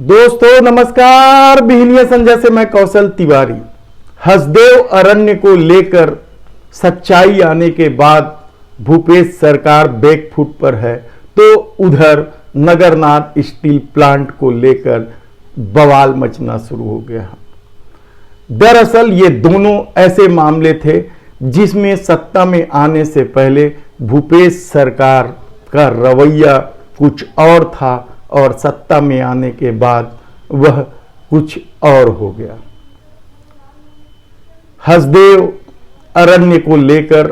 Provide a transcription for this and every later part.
दोस्तों नमस्कार। बिहनिया संजय से मैं कौशल तिवारी। हसदेव अरण्य को लेकर सच्चाई आने के बाद भूपेश सरकार बैकफुट पर है, तो उधर नगरनार स्टील प्लांट को लेकर बवाल मचना शुरू हो गया। दरअसल ये दोनों ऐसे मामले थे जिसमें सत्ता में आने से पहले भूपेश सरकार का रवैया कुछ और था और सत्ता में आने के बाद वह कुछ और हो गया। हसदेव अरण्य को लेकर,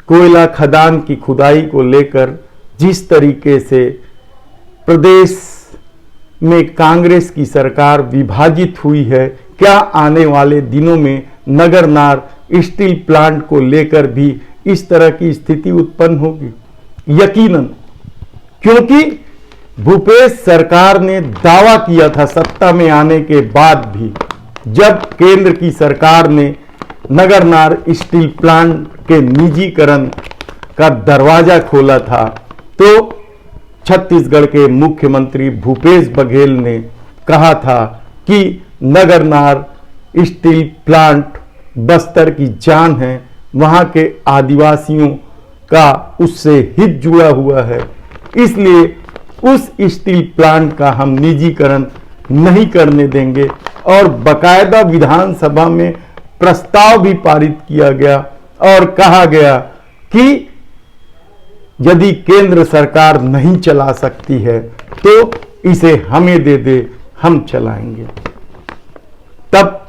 कोयला खदान की खुदाई को लेकर जिस तरीके से प्रदेश में कांग्रेस की सरकार विभाजित हुई है, क्या आने वाले दिनों में नगरनार स्टील प्लांट को लेकर भी इस तरह की स्थिति उत्पन्न होगी? यकीनन, क्योंकि भूपेश सरकार ने दावा किया था सत्ता में आने के बाद भी, जब केंद्र की सरकार ने नगरनार स्टील प्लांट के निजीकरण का दरवाजा खोला था, तो छत्तीसगढ़ के मुख्यमंत्री भूपेश बघेल ने कहा था कि नगरनार स्टील प्लांट बस्तर की जान है, वहां के आदिवासियों का उससे हित जुड़ा हुआ है, इसलिए उस स्टील प्लांट का हम निजीकरण नहीं करने देंगे। और बकायदा विधानसभा में प्रस्ताव भी पारित किया गया और कहा गया कि यदि केंद्र सरकार नहीं चला सकती है तो इसे हमें दे दे, हम चलाएंगे। तब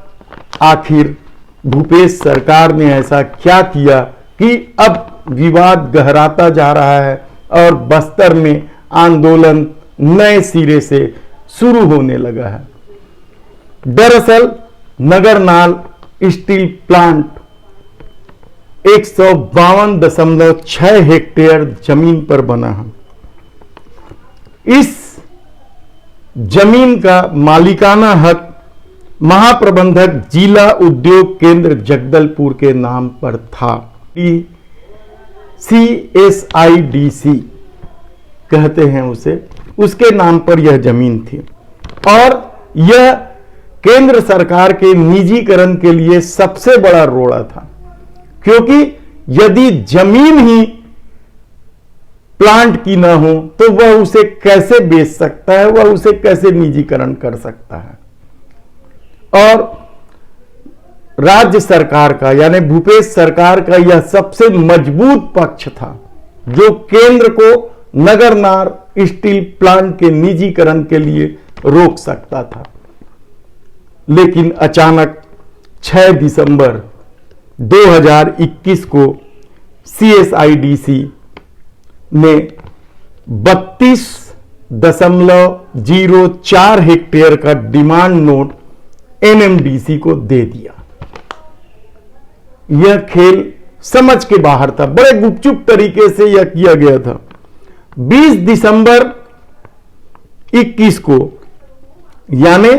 आखिर भूपेश सरकार ने ऐसा क्या किया कि अब विवाद गहराता जा रहा है और बस्तर में आंदोलन नए सिरे से शुरू होने लगा है। दरअसल नगरनार स्टील प्लांट 152.6 हेक्टेयर जमीन पर बना है। इस जमीन का मालिकाना हक महाप्रबंधक जिला उद्योग केंद्र जगदलपुर के नाम पर था। CSIDC कहते हैं उसे, उसके नाम पर यह जमीन थी और यह केंद्र सरकार के निजीकरण के लिए सबसे बड़ा रोड़ा था, क्योंकि यदि जमीन ही प्लांट की ना हो तो वह उसे कैसे बेच सकता है, वह उसे कैसे निजीकरण कर सकता है। और राज्य सरकार का यानी भूपेश सरकार का यह सबसे मजबूत पक्ष था जो केंद्र को नगरनार स्टील प्लांट के निजीकरण के लिए रोक सकता था। लेकिन अचानक 6 दिसंबर 2021 को CSIDC ने 32.04 हेक्टेयर का डिमांड नोट NMDC को दे दिया। यह खेल समझ के बाहर था, बड़े गुपचुप तरीके से यह किया गया था। 20 दिसंबर 21 को यानी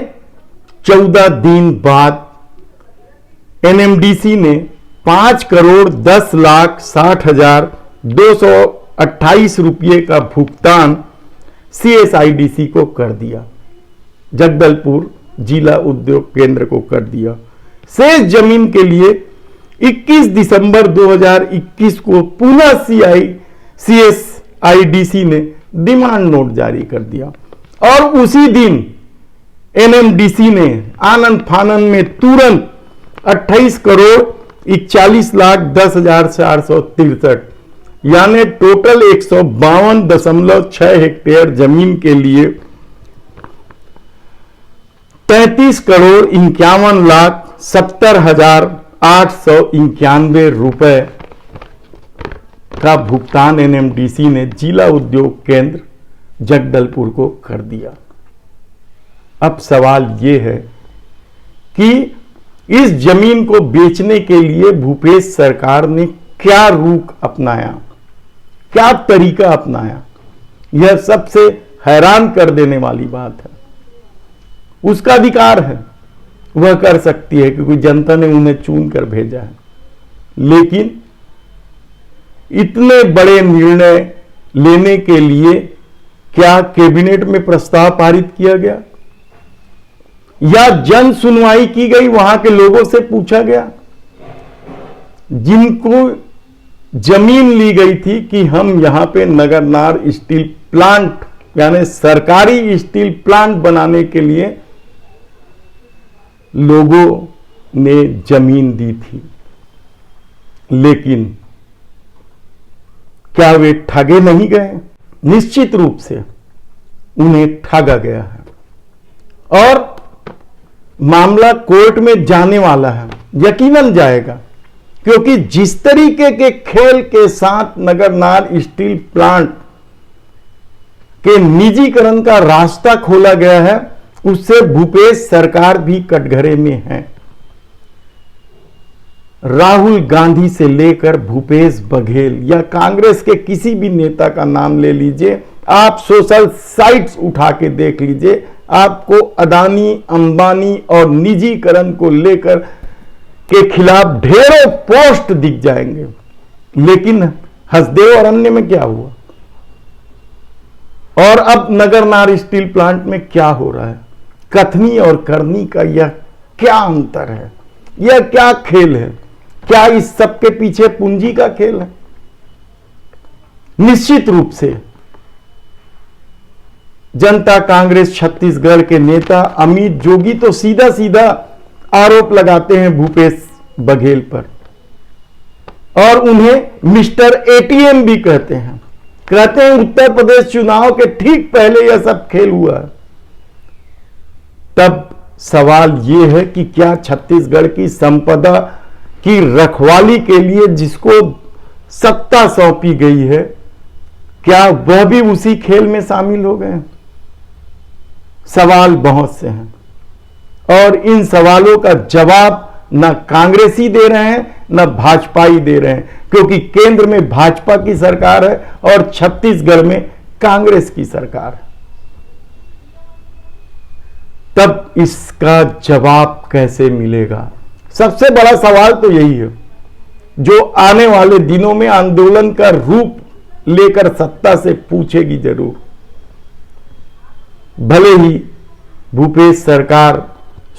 14 दिन बाद NMDC ने 5,10,60,228 रुपये का भुगतान CSIDC को कर दिया, जगदलपुर जिला उद्योग केंद्र को कर दिया। शेष जमीन के लिए 21 दिसंबर 2021 को पुनः CSIDC ने डिमांड नोट जारी कर दिया और उसी दिन NMDC ने आनंद फानन में तुरंत 28,41,10,463 यानी टोटल 152.6 हेक्टेयर जमीन के लिए 33,51,70,891 रुपए का भुगतान NMDC ने जिला उद्योग केंद्र जगदलपुर को कर दिया। अब सवाल यह है कि इस जमीन को बेचने के लिए भूपेश सरकार ने क्या रुख अपनाया, क्या तरीका अपनाया, यह सबसे हैरान कर देने वाली बात है। उसका अधिकार है, वह कर सकती है क्योंकि जनता ने उन्हें चुन कर भेजा है। लेकिन इतने बड़े निर्णय लेने के लिए क्या कैबिनेट में प्रस्ताव पारित किया गया? या जन सुनवाई की गई, वहां के लोगों से पूछा गया? जिनको जमीन ली गई थी कि हम यहां पे नगरनार स्टील प्लांट यानी सरकारी स्टील प्लांट बनाने के लिए लोगों ने जमीन दी थी, लेकिन क्या वे ठगे नहीं गए? निश्चित रूप से उन्हें ठगा गया है और मामला कोर्ट में जाने वाला है, यकीनन जाएगा, क्योंकि जिस तरीके के खेल के साथ नगरनार स्टील प्लांट के निजीकरण का रास्ता खोला गया है, उससे भूपेश सरकार भी कटघरे में है। राहुल गांधी से लेकर भूपेश बघेल या कांग्रेस के किसी भी नेता का नाम ले लीजिए, आप सोशल साइट्स उठा के देख लीजिए, आपको अदानी, अंबानी और निजीकरण को लेकर के खिलाफ ढेरों पोस्ट दिख जाएंगे। लेकिन हसदेव अरण्य में क्या हुआ और अब नगरनार स्टील प्लांट में क्या हो रहा है? कथनी और करनी का यह क्या अंतर है? यह क्या खेल है? क्या इस सब के पीछे पूंजी का खेल है? निश्चित रूप से जनता कांग्रेस छत्तीसगढ़ के नेता अमित जोगी तो सीधा सीधा आरोप लगाते हैं भूपेश बघेल पर और उन्हें मिस्टर एटीएम भी कहते हैं। कहते हैं उत्तर प्रदेश चुनाव के ठीक पहले यह सब खेल हुआ है। तब सवाल यह है कि क्या छत्तीसगढ़ की संपदा की रखवाली के लिए जिसको सत्ता सौंपी गई है, क्या वह भी उसी खेल में शामिल हो गए? सवाल बहुत से हैं और इन सवालों का जवाब न कांग्रेसी दे रहे हैं न भाजपाई दे रहे हैं, क्योंकि केंद्र में भाजपा की सरकार है और छत्तीसगढ़ में कांग्रेस की सरकार है। तब इसका जवाब कैसे मिलेगा? सबसे बड़ा सवाल तो यही है, जो आने वाले दिनों में आंदोलन का रूप लेकर सत्ता से पूछेगी जरूर। भले ही भूपेश सरकार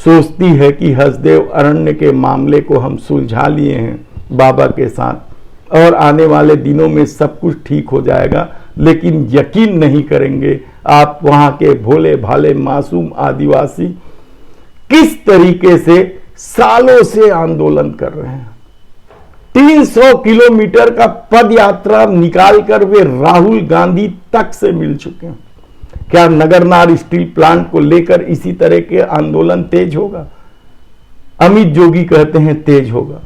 सोचती है कि हसदेव अरण्य के मामले को हम सुलझा लिए हैं बाबा के साथ और आने वाले दिनों में सब कुछ ठीक हो जाएगा, लेकिन यकीन नहीं करेंगे आप वहां के भोले भाले मासूम आदिवासी किस तरीके से सालों से आंदोलन कर रहे हैं। 300 किलोमीटर का पद यात्रा निकालकर वे राहुल गांधी तक से मिल चुके हैं। क्या नगरनार स्टील प्लांट को लेकर इसी तरह के आंदोलन तेज होगा? अमित जोगी कहते हैं तेज होगा।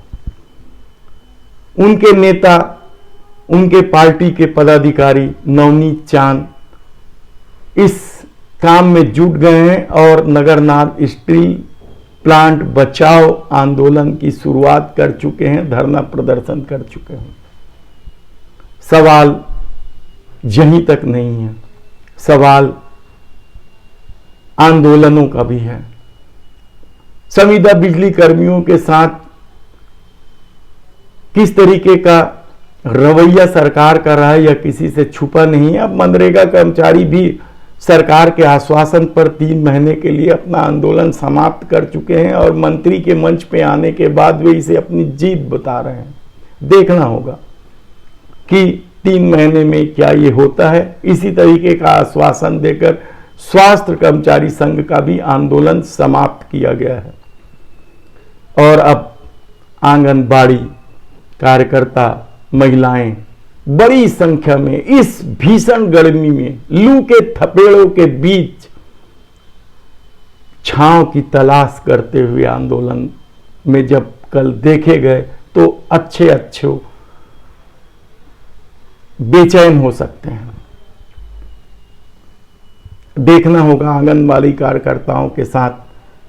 उनके नेता, उनके पार्टी के पदाधिकारी नवनीत चांद इस काम में जुट गए हैं और नगरनार स्टील प्लांट बचाओ आंदोलन की शुरुआत कर चुके हैं, धरना प्रदर्शन कर चुके हैं। सवाल यहीं तक नहीं है, सवाल आंदोलनों का भी है। संविदा बिजली कर्मियों के साथ किस तरीके का रवैया सरकार कर रहा है यह किसी से छुपा नहीं है। अब मनरेगा कर्मचारी भी सरकार के आश्वासन पर 3 महीने के लिए अपना आंदोलन समाप्त कर चुके हैं और मंत्री के मंच पे आने के बाद वे इसे अपनी जीत बता रहे हैं। देखना होगा कि 3 महीने में क्या ये होता है। इसी तरीके का आश्वासन देकर स्वास्थ्य कर्मचारी संघ का भी आंदोलन समाप्त किया गया है और अब आंगनबाड़ी कार्यकर्ता महिलाएं बड़ी संख्या में इस भीषण गर्मी में लू के थपेड़ों के बीच छांव की तलाश करते हुए आंदोलन में जब कल देखे गए तो अच्छे बेचैन हो सकते हैं। देखना होगा आंगनबाड़ी कार्यकर्ताओं के साथ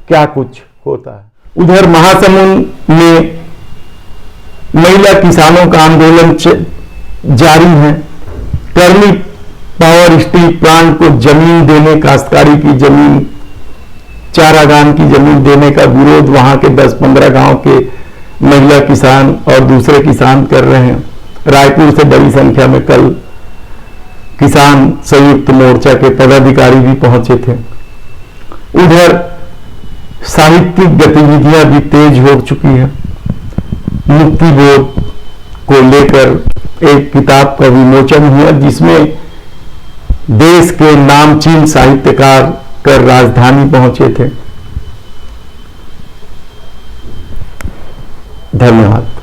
क्या कुछ होता है। उधर महासमुंद में महिला किसानों का आंदोलन जारी है। कर्मी पावर स्टील प्लांट को जमीन देने, काश्तकारी की जमीन, चारागान की जमीन देने का विरोध वहां के 10-15 गांव के महिला किसान और दूसरे किसान कर रहे हैं। रायपुर से बड़ी संख्या में कल किसान संयुक्त मोर्चा के पदाधिकारी भी पहुंचे थे। उधर साहित्यिक गतिविधियां भी तेज हो चुकी है। मुक्ति बोध को लेकर एक किताब का विमोचन हुआ जिसमें देश के नामचीन साहित्यकार कर राजधानी पहुंचे थे। धन्यवाद।